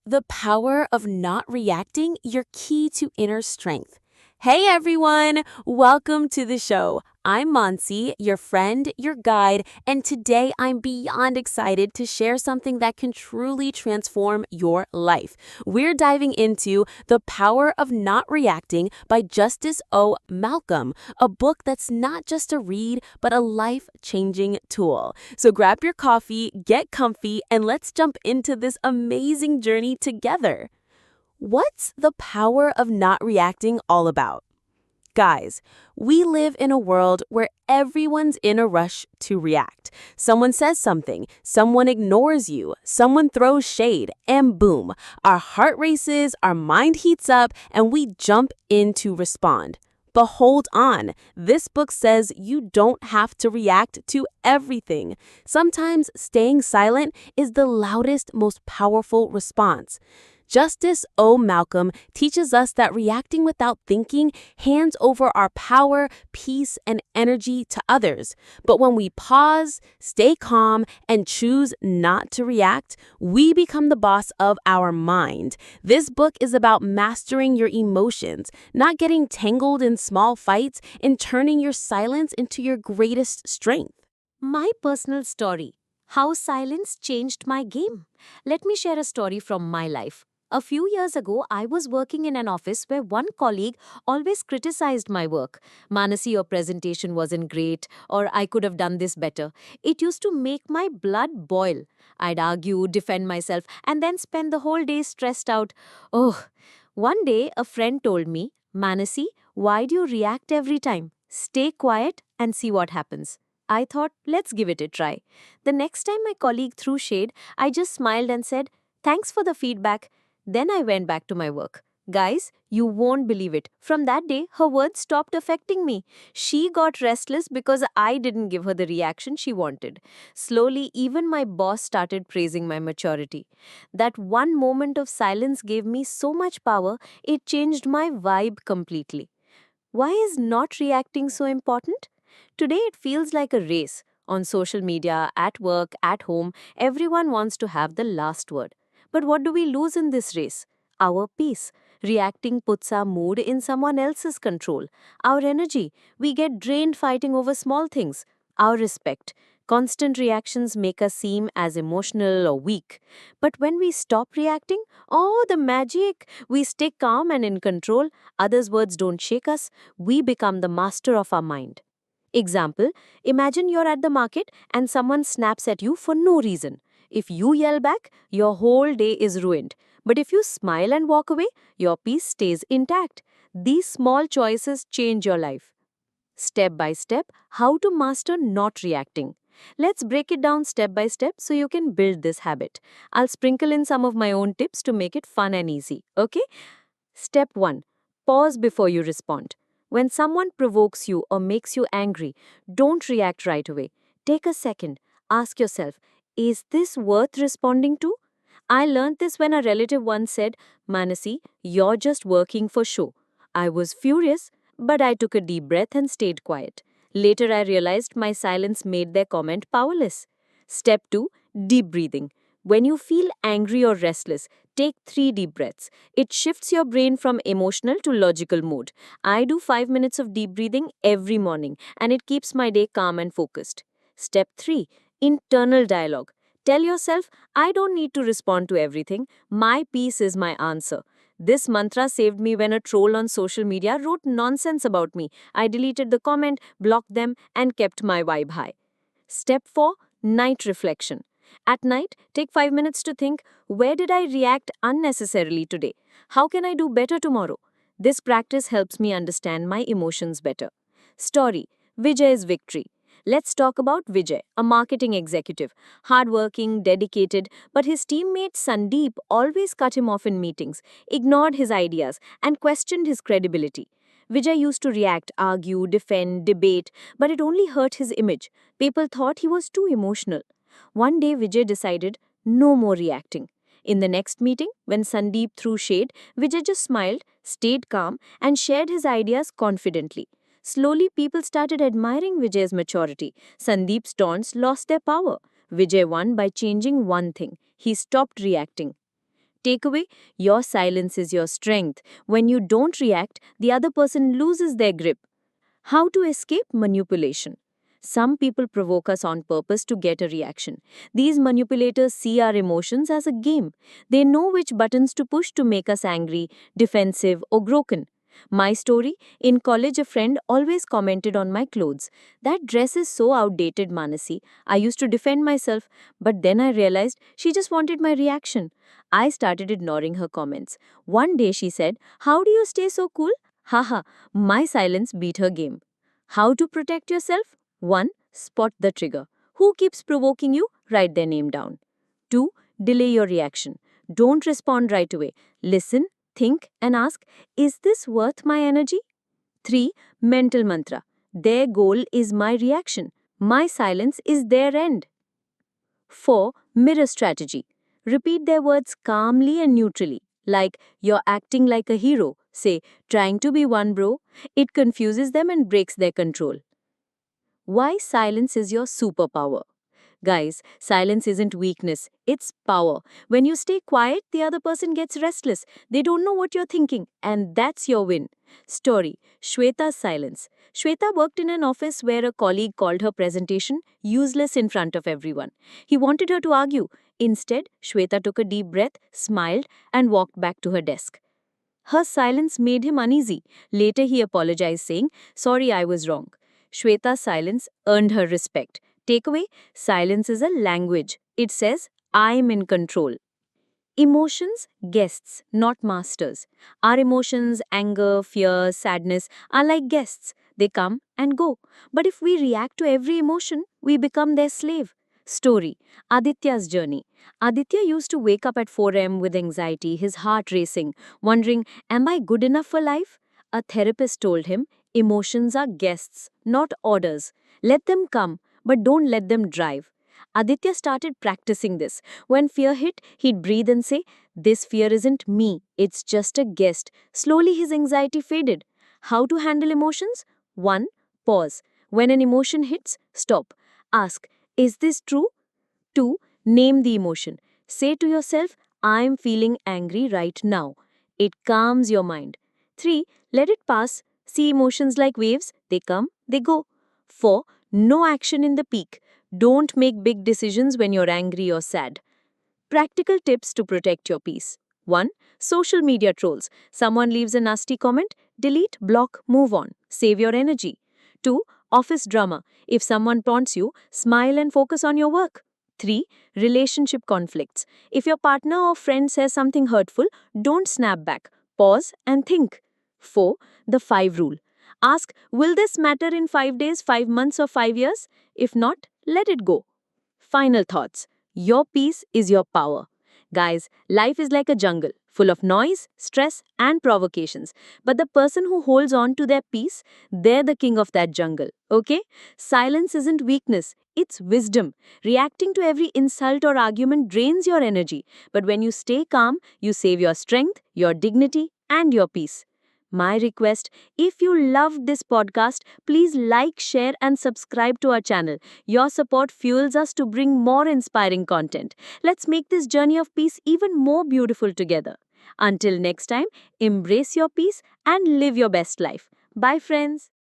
The power of not reacting, your key to inner strength. Hey everyone, welcome to the show. I'm Monsi, your friend, your guide, and today I'm beyond excited to share something that can truly transform your life. We're diving into The Power of Not Reacting by Justice O. Malcolm, a book that's not just a read, but a life-changing tool. So grab your coffee, get comfy, and let's jump into this amazing journey together. What's the power of not reacting all about? Guys, we live in a world where everyone's in a rush to react. Someone says something, someone ignores you, someone throws shade, and boom, our heart races, our mind heats up, and we jump in to respond. But hold on, this book says you don't have to react to everything. Sometimes staying silent is the loudest, most powerful response. Justice O. Malcolm teaches us that reacting without thinking hands over our power, peace, and energy to others. But when we pause, stay calm, and choose not to react, we become the boss of our mind. This book is about mastering your emotions, not getting tangled in small fights, and turning your silence into your greatest strength. My personal story. How silence changed my game. Let me share a story from my life. A few years ago, I was working in an office where one colleague always criticized my work. Manasi, your presentation wasn't great, or I could have done this better. It used to make my blood boil. I'd argue, defend myself, and then spend the whole day stressed out. Oh, one day a friend told me, Manasi, why do you react every time? Stay quiet and see what happens. I thought, let's give it a try. The next time my colleague threw shade, I just smiled and said, thanks for the feedback. Then I went back to my work. Guys, you won't believe it. From that day, her words stopped affecting me. She got restless because I didn't give her the reaction she wanted. Slowly, even my boss started praising my maturity. That one moment of silence gave me so much power, it changed my vibe completely. Why is not reacting so important? Today it feels like a race. On social media, at work, at home, everyone wants to have the last word. But what do we lose in this race? Our peace. Reacting puts our mood in someone else's control. Our energy. We get drained fighting over small things. Our respect. Constant reactions make us seem as emotional or weak. But when we stop reacting, oh, the magic! We stay calm and in control. Others' words don't shake us. We become the master of our mind. Example, imagine you're at the market and someone snaps at you for no reason. If you yell back, your whole day is ruined. But if you smile and walk away, your peace stays intact. These small choices change your life. Step by step, how to master not reacting. Let's break it down step by step so you can build this habit. I'll sprinkle in some of my own tips to make it fun and easy, okay? Step 1. Pause before you respond. When someone provokes you or makes you angry, don't react right away. Take a second. Ask yourself, is this worth responding to? I learned this when a relative once said, Manasi, you're just working for show. I was furious, but I took a deep breath and stayed quiet. Later, I realized my silence made their comment powerless. Step 2. Deep breathing. When you feel angry or restless, take 3 deep breaths. It shifts your brain from emotional to logical mode. I do 5 minutes of deep breathing every morning, and it keeps my day calm and focused. Step 3. Internal dialogue. Tell yourself, I don't need to respond to everything. My peace is my answer. This mantra saved me when a troll on social media wrote nonsense about me. I deleted the comment, blocked them, and kept my vibe high. Step 4. Night reflection. At night, take 5 minutes to think, where did I react unnecessarily today? How can I do better tomorrow? This practice helps me understand my emotions better. Story. Vijay's victory. Let's talk about Vijay, a marketing executive. Hardworking, dedicated, but his teammate Sandeep always cut him off in meetings, ignored his ideas, and questioned his credibility. Vijay used to react, argue, defend, debate, but it only hurt his image. People thought he was too emotional. One day Vijay decided no more reacting. In the next meeting, when Sandeep threw shade, Vijay just smiled, stayed calm, and shared his ideas confidently. Slowly, people started admiring Vijay's maturity. Sandeep's taunts lost their power. Vijay won by changing one thing. He stopped reacting. Takeaway: your silence is your strength. When you don't react, the other person loses their grip. How to escape manipulation? Some people provoke us on purpose to get a reaction. These manipulators see our emotions as a game. They know which buttons to push to make us angry, defensive, or broken. My story: in college, a friend always commented on my clothes. That dress is so outdated, Manasi. I used to defend myself, but then I realized she just wanted my reaction. I started ignoring her comments. One day she said, "How do you stay so cool?" Haha, my silence beat her game. How to protect yourself? 1. Spot the trigger. Who keeps provoking you? Write their name down. 2. Delay your reaction. Don't respond right away. Listen, think, and ask, is this worth my energy? 3. Mental mantra. Their goal is my reaction. My silence is their end. 4. Mirror strategy. Repeat their words calmly and neutrally. Like, you're acting like a hero. Say, trying to be one, bro. It confuses them and breaks their control. Why silence is your superpower? Guys, silence isn't weakness, it's power. When you stay quiet, the other person gets restless. They don't know what you're thinking, and that's your win. Story: Shweta's silence. Shweta worked in an office where a colleague called her presentation useless in front of everyone. He wanted her to argue. Instead, Shweta took a deep breath, smiled, and walked back to her desk. Her silence made him uneasy. Later, he apologized, saying, "Sorry, I was wrong." Shweta's silence earned her respect. Takeaway: silence is a language. It says, I'm in control. Emotions, guests, not masters. Our emotions, anger, fear, sadness, are like guests. They come and go. But if we react to every emotion, we become their slave. Story: Aditya's journey. Aditya used to wake up at 4 a.m. with anxiety, his heart racing, wondering, am I good enough for life? A therapist told him, emotions are guests, not orders. Let them come, but don't let them drive. Aditya started practicing this. When fear hit, he'd breathe and say, "This fear isn't me, it's just a guest." Slowly, his anxiety faded. How to handle emotions? 1. Pause. When an emotion hits, stop. Ask, is this true? 2. Name the emotion. Say to yourself, I'm feeling angry right now. It calms your mind. 3. Let it pass. See emotions like waves, they come, they go. 4. No action in the peak. Don't make big decisions when you're angry or sad. Practical tips to protect your peace. 1. Social media trolls. Someone leaves a nasty comment, delete, block, move on. Save your energy. 2. Office drama. If someone taunts you, smile and focus on your work. 3. Relationship conflicts. If your partner or friend says something hurtful, don't snap back. Pause and think. 4. The 5 rule. Ask, will this matter in 5 days, 5 months, or 5 years? If not, let it go. Final thoughts. Your peace is your power. Guys, life is like a jungle, full of noise, stress, and provocations. But the person who holds on to their peace, they're the king of that jungle, okay? Silence isn't weakness, it's wisdom. Reacting to every insult or argument drains your energy. But when you stay calm, you save your strength, your dignity, and your peace. My request: if you loved this podcast, please like, share, and subscribe to our channel. Your support fuels us to bring more inspiring content. Let's make this journey of peace even more beautiful together. Until next time, embrace your peace and live your best life. Bye, friends.